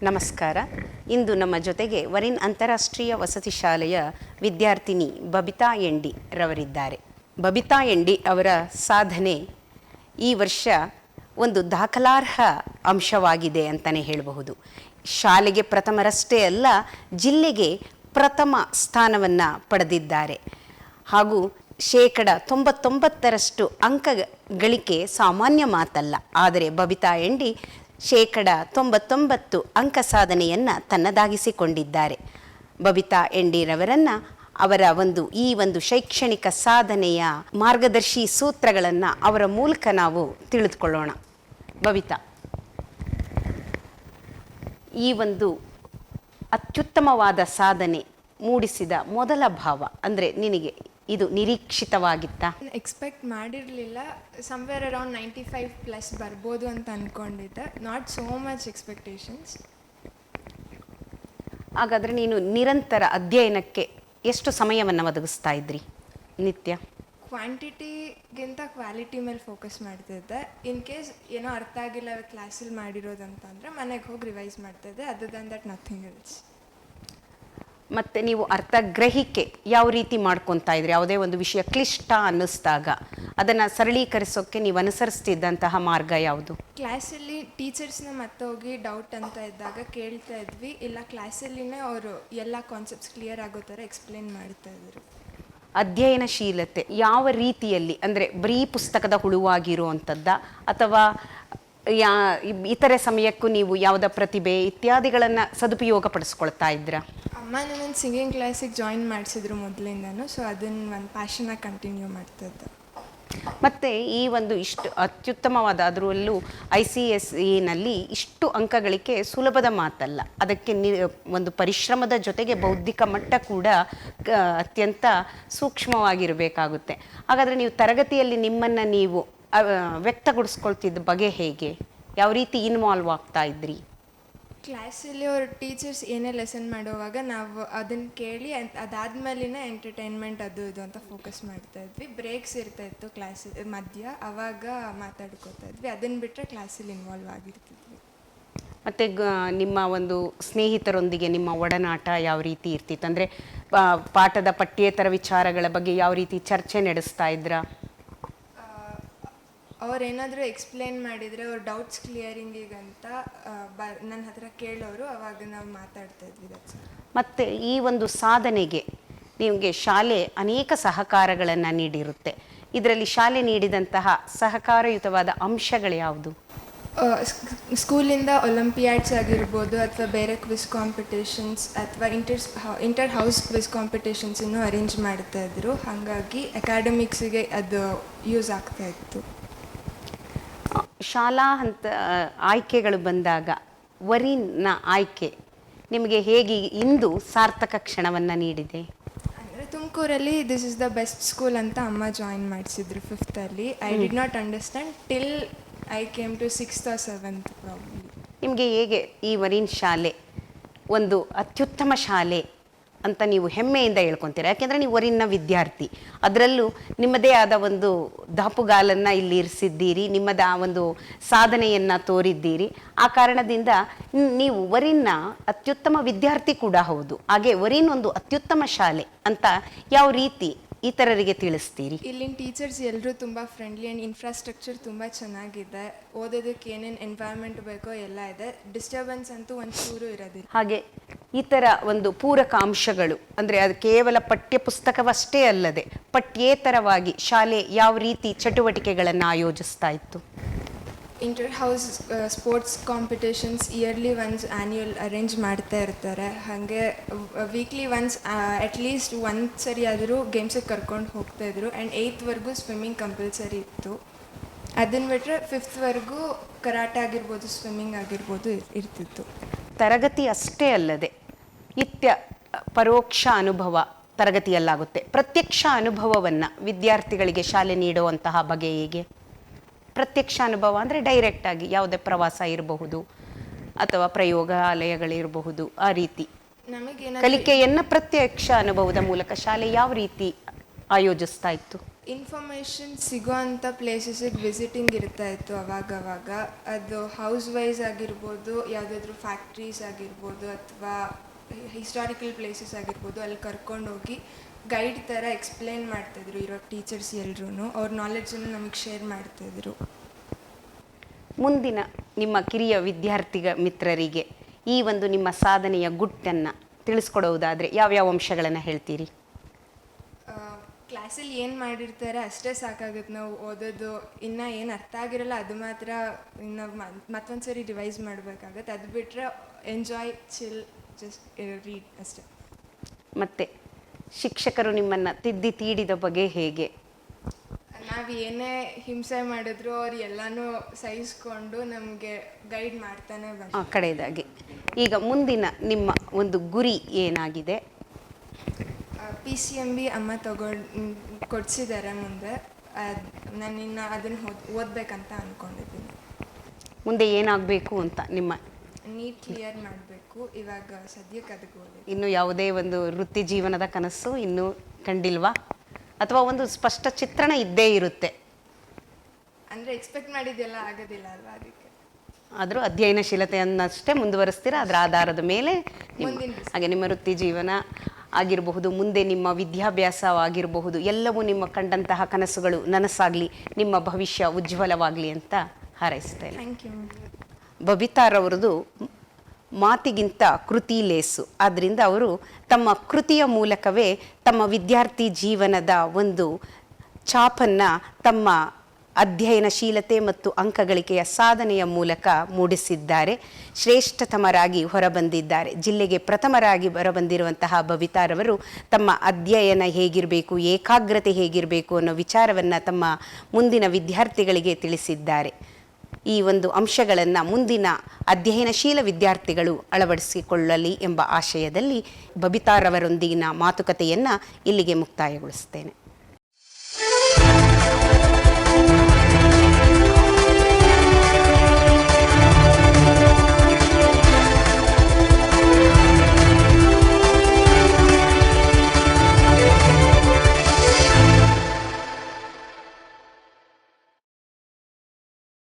ನಮಸ್ಕಾರ. ಇಂದು ನಮ್ಮ ಜೊತೆಗೆ ವರಿನ್ ಅಂತಾರಾಷ್ಟ್ರೀಯ ವಸತಿ ಶಾಲೆಯ ವಿದ್ಯಾರ್ಥಿನಿ ಬಬಿತಾ ಎಂಡಿ ರವರಿದ್ದಾರೆ. ಬಬಿತಾ ಎಂಡಿ ಅವರ ಸಾಧನೆ ಈ ವರ್ಷ ಒಂದು ದಾಖಲಾರ್ಹ ಅಂಶವಾಗಿದೆ ಅಂತಲೇ ಹೇಳಬಹುದು. ಶಾಲೆಗೆ ಪ್ರಥಮರಷ್ಟೇ ಅಲ್ಲ, ಜಿಲ್ಲೆಗೆ ಪ್ರಥಮ ಸ್ಥಾನವನ್ನು ಪಡೆದಿದ್ದಾರೆ. ಹಾಗೂ 99% ಅಂಕ ಗಳಿಕೆ ಸಾಮಾನ್ಯ ಮಾತಲ್ಲ. ಆದರೆ ಬಬಿತಾ ಎಂಡಿ 99% ಅಂಕ ಸಾಧನೆಯನ್ನು ತನ್ನದಾಗಿಸಿಕೊಂಡಿದ್ದಾರೆ. ಬಬಿತಾ ಎಂಡಿರವರನ್ನು ಅವರ ಈ ಒಂದು ಶೈಕ್ಷಣಿಕ ಸಾಧನೆಯ ಮಾರ್ಗದರ್ಶಿ ಸೂತ್ರಗಳನ್ನು ಅವರ ಮೂಲಕ ನಾವು ತಿಳಿದುಕೊಳ್ಳೋಣ. ಬಬಿತಾ, ಈ ಒಂದು ಅತ್ಯುತ್ತಮವಾದ ಸಾಧನೆ ಮೂಡಿಸಿದ ಮೊದಲ ಭಾವ ಅಂದರೆ ನಿನಗೆ ಇದು ನಿರೀಕ್ಷಿತವಾಗಿತ್ತಾ? ಎಕ್ಸ್ಪೆಕ್ಟ್ ಮಾಡಿರಲಿಲ್ಲ. ಸಮ್ವೇರ್ ಅರೌಂಡ್ 95+ ಬರ್ಬೋದು ಅಂತ ಅಂದ್ಕೊಂಡಿದ್ದೆ. Not so much expectations. ಹಾಗಾದರೆ ನೀನು ನಿರಂತರ ಅಧ್ಯಯನಕ್ಕೆ ಎಷ್ಟು ಸಮಯವನ್ನು ಒದಗಿಸ್ತಾ ಇದ್ರಿ ನಿತ್ಯ? ಕ್ವಾಂಟಿಟಿಗಿಂತ ಕ್ವಾಲಿಟಿ ಮೇಲೆ ಫೋಕಸ್ ಮಾಡ್ತಿದ್ದೆ. ಇನ್ ಕೇಸ್ ಏನೋ ಅರ್ಥ ಆಗಿಲ್ಲ ಕ್ಲಾಸಲ್ಲಿ ಮಾಡಿರೋದಂತಂದರೆ ಮನೆಗೆ ಹೋಗಿ ರಿವೈಸ್ ಮಾಡ್ತಿದ್ದೆ. Other than that nothing else. ಮತ್ತು ನೀವು ಅರ್ಥಗ್ರಹಿಕೆ ಯಾವ ರೀತಿ ಮಾಡ್ಕೊತಾ ಇದ್ರಿ? ಯಾವುದೇ ಒಂದು ವಿಷಯ ಕ್ಲಿಷ್ಟ ಅನ್ನಿಸ್ದಾಗ ಅದನ್ನು ಸರಳೀಕರಿಸೋಕ್ಕೆ ನೀವು ಅನುಸರಿಸ್ತಿದ್ದಂತಹ ಮಾರ್ಗ ಯಾವುದು? ಕ್ಲಾಸಲ್ಲಿ ಟೀಚರ್ಸ್ನ ಮತ್ತೆ ಹೋಗಿ ಡೌಟ್ ಅಂತ ಇದ್ದಾಗ ಕೇಳ್ತಾ ಇದ್ವಿ, ಇಲ್ಲ ಕ್ಲಾಸಲ್ಲಿನೇ ಅವರು ಎಲ್ಲ ಕಾನ್ಸೆಪ್ಟ್ಸ್ ಕ್ಲಿಯರ್ ಆಗೋ ಥರ ಎಕ್ಸ್ಪ್ಲೇನ್ ಮಾಡ್ತಾ ಇದ್ರು. ಅಧ್ಯಯನಶೀಲತೆ ಯಾವ ರೀತಿಯಲ್ಲಿ, ಅಂದರೆ ಬರೀ ಪುಸ್ತಕದ ಹುಳುವಾಗಿರುವಂಥದ್ದ ಅಥವಾ ಇತರೆ ಸಮಯಕ್ಕೂ ನೀವು ಯಾವುದ ಪ್ರತಿಭೆ ಇತ್ಯಾದಿಗಳನ್ನು ಸದುಪಯೋಗ ಪಡಿಸ್ಕೊಳ್ತಾ ಇದ್ರಾ? ಅಮ್ಮ ನನ್ನ ಸಿಂಗಿಂಗ್ ಕ್ಲಾಸಿಗೆ ಜಾಯಿನ್ ಮಾಡಿಸಿದ್ರು ಮೊದಲಿಂದನೂ. ಸೊ ಅದನ್ನು ಒಂದು ಪ್ಯಾಷನಾಗಿ ಕಂಟಿನ್ಯೂ ಮಾಡ್ತಿದ್ದೆ. ಮತ್ತು ಈ ಒಂದು ಇಷ್ಟು ಅತ್ಯುತ್ತಮವಾದ, ಅದರಲ್ಲೂ ICSE ಇಷ್ಟು ಅಂಕಗಳಿಕೆ ಸುಲಭದ ಮಾತಲ್ಲ. ಅದಕ್ಕೆ ಒಂದು ಪರಿಶ್ರಮದ ಜೊತೆಗೆ ಬೌದ್ಧಿಕ ಮಟ್ಟ ಕೂಡ ಅತ್ಯಂತ ಸೂಕ್ಷ್ಮವಾಗಿರಬೇಕಾಗುತ್ತೆ. ಹಾಗಾದರೆ ನೀವು ತರಗತಿಯಲ್ಲಿ ನಿಮ್ಮನ್ನು ನೀವು ವ್ಯಕ್ತಗೊಳಿಸ್ಕೊಳ್ತಿದ್ದ ಬಗೆ ಹೇಗೆ? ಯಾವ ರೀತಿ ಇನ್ವಾಲ್ವ್ ಆಗ್ತಾ ಇದ್ರಿ? ಕ್ಲಾಸಲ್ಲಿ ಅವ್ರ ಟೀಚರ್ಸ್ ಏನೇ ಲೆಸನ್ ಮಾಡುವಾಗ ನಾವು ಅದನ್ನು ಕೇಳಿ ಅದಾದ್ಮೇಲಿನ ಎಂಟರ್ಟೈನ್ಮೆಂಟ್ ಅದು ಇದು ಅಂತ ಫೋಕಸ್ ಮಾಡ್ತಾ ಇದ್ವಿ. ಬ್ರೇಕ್ಸ್ ಇರ್ತಾಯಿತ್ತು ಕ್ಲಾಸ್ ಮಧ್ಯ, ಆವಾಗ ಮಾತಾಡ್ಕೋತಾ ಇದ್ವಿ. ಅದನ್ನು ಬಿಟ್ಟರೆ ಕ್ಲಾಸಲ್ಲಿ ಇನ್ವಾಲ್ವ್ ಆಗಿರ್ತಿದ್ವಿ. ಮತ್ತು ನಿಮ್ಮ ಒಂದು ಸ್ನೇಹಿತರೊಂದಿಗೆ ನಿಮ್ಮ ಒಡನಾಟ ಯಾವ ರೀತಿ ಇರ್ತಿತ್ತು? ಅಂದರೆ ಪಾಠದ ಪಠ್ಯೇತರ ವಿಚಾರಗಳ ಬಗ್ಗೆ ಯಾವ ರೀತಿ ಚರ್ಚೆ ನಡೆಸ್ತಾ ಇದ್ರಾ? ಅವ್ರೇನಾದರೂ ಎಕ್ಸ್ಪ್ಲೇನ್ ಮಾಡಿದರೆ ಅವ್ರ ಡೌಟ್ಸ್ ಕ್ಲಿಯರಿಂಗಿಗಂತ ನನ್ನ ಹತ್ರ ಕೇಳೋರು, ಅವಾಗ ನಾವು ಮಾತಾಡ್ತಾ ಇದ್ವಿ. ಮತ್ತು ಈ ಒಂದು ಸಾಧನೆಗೆ ನಿಮಗೆ ಶಾಲೆ ಅನೇಕ ಸಹಕಾರಗಳನ್ನು ನೀಡಿರುತ್ತೆ. ಇದರಲ್ಲಿ ಶಾಲೆ ನೀಡಿದಂತಹ ಸಹಕಾರಯುತವಾದ ಅಂಶಗಳು ಯಾವುದು? ಸ್ಕೂಲಿಂದ ಒಲಿಂಪಿಯಾಡ್ಸ್ ಆಗಿರ್ಬೋದು, ಅಥವಾ ಬೇರೆ ಕ್ವಿಸ್ ಕಾಂಪಿಟೇಷನ್ಸ್ ಅಥವಾ ಇಂಟರ್ ಹೌಸ್ ಕ್ವಿಸ್ ಕಾಂಪಿಟೇಷನ್ಸ್ ಇನ್ನೂ ಅರೇಂಜ್ ಮಾಡ್ತಾಯಿದ್ರು. ಹಾಗಾಗಿ ಅಕಾಡೆಮಿಕ್ಸಿಗೆ ಅದು ಯೂಸ್ ಆಗ್ತಾಯಿತ್ತು. ಶಾಲಾ ಹಂತ ಆಯ್ಕೆಗಳು ಬಂದಾಗ ವರಿನ್ನ ಆಯ್ಕೆ ನಿಮಗೆ ಹೇಗೆ ಇಂದು ಸಾರ್ಥಕ ಕ್ಷಣವನ್ನು ನೀಡಿದೆ? ಅಂದರೆ ತುಮಕೂರಲ್ಲಿ this is the best school ಅಂತ ಅಮ್ಮ ಜಾಯಿನ್ ಮಾಡಿಸಿದ್ರು 5th. I did not understand till I came to 6th or 7th probably. ನಿಮಗೆ ಹೇಗೆ ಈ ವರಿನ್ ಶಾಲೆ ಒಂದು ಅತ್ಯುತ್ತಮ ಶಾಲೆ ಅಂತ ನೀವು ಹೆಮ್ಮೆಯಿಂದ ಹೇಳ್ಕೊತೀರಾ? ಯಾಕೆಂದರೆ ನೀವು ವರಿನ್ನ ವಿದ್ಯಾರ್ಥಿ, ಅದರಲ್ಲೂ ನಿಮ್ಮದೇ ಆದ ಒಂದು ದಾಪುಗಾಲನ್ನು ಇಲ್ಲಿ ಇರಿಸಿದ್ದೀರಿ, ನಿಮ್ಮದ ಒಂದು ಸಾಧನೆಯನ್ನು ತೋರಿದ್ದೀರಿ. ಆ ಕಾರಣದಿಂದ ನೀವು ವರಿನ್ನ ಅತ್ಯುತ್ತಮ ವಿದ್ಯಾರ್ಥಿ ಕೂಡ ಹೌದು. ಹಾಗೆ ವರಿನ್ ಒಂದು ಅತ್ಯುತ್ತಮ ಶಾಲೆ ಅಂತ ಯಾವ ರೀತಿ ಇತರರಿಗೆ ತಿಳಿಸ್ತೀರಿ? ಇಲ್ಲಿನ ಟೀಚರ್ಸ್ ಎಲ್ಲರೂ ತುಂಬ ಫ್ರೆಂಡ್ಲಿ ಆ್ಯಂಡ್ ಇನ್ಫ್ರಾಸ್ಟ್ರಕ್ಚರ್ ತುಂಬ ಚೆನ್ನಾಗಿದೆ. ಓದೋದಕ್ಕೆ ಏನೇನು ಎನ್ವೈರ್ಮೆಂಟ್ ಬೇಕೋ ಎಲ್ಲ ಇದೆ. ಡಿಸ್ಟರ್ಬೆನ್ಸ್ ಅಂತೂ ಒಂಚೂರು ಇರೋದಿಲ್ಲ. ಹಾಗೆ ಇತರ ಒಂದು ಪೂರಕ ಅಂಶಗಳು, ಅಂದರೆ ಅದು ಕೇವಲ ಪಠ್ಯ ಪುಸ್ತಕವಷ್ಟೇ ಅಲ್ಲದೆ ಪಠ್ಯೇತರವಾಗಿ ಶಾಲೆ ಯಾವ ರೀತಿ ಚಟುವಟಿಕೆಗಳನ್ನು ಆಯೋಜಿಸ್ತಾ ಇತ್ತು? Inter house sports competitions yearly once annual arrange ಮಾಡ್ತಾ ಇರ್ತಾರೆ. ಹಾಗೆ ವೀಕ್ಲಿ ಒನ್ಸ್ ಅಟ್ಲೀಸ್ಟ್ ಒಂದು ಸರಿ ಆದರೂ ಗೇಮ್ಸಿಗೆ ಕರ್ಕೊಂಡು ಹೋಗ್ತಾಯಿದ್ರು. ಆ್ಯಂಡ್ 8th ಸ್ವಿಮ್ಮಿಂಗ್ ಕಂಪಲ್ಸರಿ ಇತ್ತು. ಅದನ್ನು ಬಿಟ್ಟರೆ 5th ಕರಾಟೆ ಆಗಿರ್ಬೋದು, ಸ್ವಿಮ್ಮಿಂಗ್ ಆಗಿರ್ಬೋದು ಇರ್ತಿತ್ತು. ತರಗತಿ ಅಷ್ಟೇ ಅಲ್ಲದೆ ನಿತ್ಯ ಪರೋಕ್ಷ ಅನುಭವ ತರಗತಿಯಲ್ಲಾಗುತ್ತೆ. ಪ್ರತ್ಯಕ್ಷ ಅನುಭವವನ್ನು ವಿದ್ಯಾರ್ಥಿಗಳಿಗೆ ಶಾಲೆ ನೀಡುವಂತಹ ಬಗೆ ಹೇಗೆ? ಪ್ರತ್ಯಕ್ಷ ಅನುಭವ ಅಂದರೆ ಡೈರೆಕ್ಟಾಗಿ ಯಾವುದೇ ಪ್ರವಾಸ ಇರಬಹುದು ಅಥವಾ ಪ್ರಯೋಗಾಲಯಗಳಿರಬಹುದು. ಆ ರೀತಿ ಕಲಿಕೆಯನ್ನು ಪ್ರತ್ಯಕ್ಷ ಅನುಭವದ ಮೂಲಕ ಶಾಲೆ ಯಾವ ರೀತಿ ಆಯೋಜಿಸ್ತಾ ಇತ್ತು? ಇನ್ಫಾರ್ಮೇಷನ್ ಸಿಗೋ ಅಂಥ ಪ್ಲೇಸಸ್ಸಿಗೆ ವಿಸಿಟಿಂಗ್ ಇರ್ತಾ ಇತ್ತು ಅವಾಗವಾಗ. ಅದು ಹೌಸ್ ವೈಸ್ ಆಗಿರ್ಬೋದು, ಯಾವುದಾದ್ರೂ ಫ್ಯಾಕ್ಟ್ರೀಸ್ ಆಗಿರ್ಬೋದು ಅಥವಾ ಹಿಸ್ಟಾರಿಕಲ್ ಪ್ಲೇಸಸ್ ಆಗಿರ್ಬೋದು, ಅಲ್ಲಿ ಕರ್ಕೊಂಡೋಗಿ ಗೈಡ್ ಥರ ಎಕ್ಸ್ಪ್ಲೇನ್ ಮಾಡ್ತಿದ್ರು ಇರೋ ಟೀಚರ್ಸ್ ಎಲ್ಲರೂ. ಅವ್ರ ನಾಲೆಡ್ಜನ್ನು ನಮಗೆ ಶೇರ್ ಮಾಡ್ತಿದ್ರು. ಮುಂದಿನ ನಿಮ್ಮ ಕಿರಿಯ ಮಿತ್ರರಿಗೆ ಈ ಒಂದು ನಿಮ್ಮ ಸಾಧನೆಯ ಗುಟ್ಟನ್ನು ತಿಳಿಸ್ಕೊಡೋದಾದರೆ ಯಾವ್ಯಾವ ಅಂಶಗಳನ್ನು ಹೇಳ್ತೀರಿ? ಕ್ಲಾಸಲ್ಲಿ ಏನು ಮಾಡಿರ್ತಾರೆ ಅಷ್ಟೇ ಸಾಕಾಗುತ್ತೆ ನಾವು ಓದೋದು. ಇನ್ನು ಏನು ಅರ್ಥ ಆಗಿರಲ್ಲ ಅದು ಮಾತ್ರ ಇನ್ನು ಮತ್ತೊಂದು ಸರಿ ರಿವೈಸ್ ಮಾಡಬೇಕಾಗತ್ತೆ. ಅದು ಬಿಟ್ಟರೆ ಎಂಜಾಯ್, ಚಿಲ್, ಜಸ್ಟ್ ರೀಡ್ ಅಷ್ಟೇ. ಮತ್ತು ಶಿಕ್ಷಕರು ನಿಮ್ಮನ್ನು ತಿದ್ದಿ ತೀಡಿದ ಬಗೆ ಹೇಗೆ? ನಾವು ಏನೇ ಹಿಂಸೆ ಮಾಡಿದ್ರು ಅವ್ರು ಎಲ್ಲನೂ ಸಹಿಸ್ಕೊಂಡು ನಮಗೆ ಗೈಡ್ ಮಾಡ್ತಾನೆ ಬಂದು. ಕಡೆಯದಾಗಿ ಈಗ ಮುಂದಿನ ನಿಮ್ಮ ಒಂದು ಗುರಿ ಏನಾಗಿದೆ? PCMB ಅಮ್ಮ ಕೊಡಿಸಿದ್ದಾರೆ ಮುಂದೆ. ನಾನಿನ್ನು ಅದನ್ನು ಓದಬೇಕಂತ ಅಂದ್ಕೊಂಡಿದ್ದೀನಿ. ಮುಂದೆ ಏನಾಗಬೇಕು ಅಂತ ನಿಮ್ಮ ನೀಟ್ ಕ್ಲಿಯರ್ ಮಾಡಬೇಕು. ಇವಾಗ ಸದ್ಯಕ್ಕೆ ಅದಕ್ಕೆ ಓದಿ. ಇನ್ನು ಯಾವುದೇ ಒಂದು ವೃತ್ತಿ ಜೀವನದ ಕನಸು ಇನ್ನೂ ಕಂಡಿಲ್ವಾ? ಅಥವಾ ಒಂದು ಸ್ಪಷ್ಟ ಚಿತ್ರಣ ಇದ್ದೇ ಇರುತ್ತೆ? ಅಂದರೆ ಎಕ್ಸ್ಪೆಕ್ಟ್ ಮಾಡಿದ್ದೆಲ್ಲ ಆಗೋದಿಲ್ಲ ಅಲ್ವಾ, ಅದಕ್ಕೆ. ಆದರೂ ಅಧ್ಯಯನಶೀಲತೆಯನ್ನಷ್ಟೇ ಮುಂದುವರಿಸ್ತೀರಾ, ಅದರ ಆಧಾರದ ಮೇಲೆ ಹಾಗೆ ನಿಮ್ಮ ವೃತ್ತಿ ಜೀವನ ಆಗಿರಬಹುದು, ಮುಂದೆ ನಿಮ್ಮ ವಿದ್ಯಾಭ್ಯಾಸವಾಗಿರಬಹುದು, ಎಲ್ಲವೂ ನಿಮ್ಮ ಕಂಡಂತಹ ಕನಸುಗಳು ನನಸಾಗಲಿ, ನಿಮ್ಮ ಭವಿಷ್ಯ ಉಜ್ವಲವಾಗಲಿ ಅಂತ ಹಾರೈಸ್ತೇನೆ. Thank you. ಬಬಿತಾರವ್ರದ್ದು ಮಾತಿಗಿಂತ ಕೃತಿ ಲೇಸು. ಆದ್ದರಿಂದ ಅವರು ತಮ್ಮ ಕೃತಿಯ ಮೂಲಕವೇ ತಮ್ಮ ವಿದ್ಯಾರ್ಥಿ ಜೀವನದ ಒಂದು ಛಾಪನ್ನು ತಮ್ಮ ಅಧ್ಯಯನಶೀಲತೆ ಮತ್ತು ಅಂಕಗಳಿಕೆಯ ಸಾಧನೆಯ ಮೂಲಕ ಮೂಡಿಸಿದ್ದಾರೆ. ಶ್ರೇಷ್ಠತಮರಾಗಿ ಹೊರಬಂದಿದ್ದಾರೆ. ಜಿಲ್ಲೆಗೆ ಪ್ರಥಮರಾಗಿ ಹೊರಬಂದಿರುವಂತಹ ಬಬಿತಾರವರು ತಮ್ಮ ಅಧ್ಯಯನ ಹೇಗಿರಬೇಕು, ಏಕಾಗ್ರತೆ ಹೇಗಿರಬೇಕು ಅನ್ನೋ ವಿಚಾರವನ್ನು ತಮ್ಮ ಮುಂದಿನ ವಿದ್ಯಾರ್ಥಿಗಳಿಗೆ ತಿಳಿಸಿದ್ದಾರೆ. ಈ ಒಂದು ಅಂಶಗಳನ್ನು ಮುಂದಿನ ಅಧ್ಯಯನಶೀಲ ವಿದ್ಯಾರ್ಥಿಗಳು ಅಳವಡಿಸಿಕೊಳ್ಳಲಿ ಎಂಬ ಆಶಯದಲ್ಲಿ ಬಬಿತಾರವರೊಂದಿಗಿನ ಮಾತುಕತೆಯನ್ನು ಇಲ್ಲಿಗೆ ಮುಕ್ತಾಯಗೊಳಿಸ್ತೇನೆ.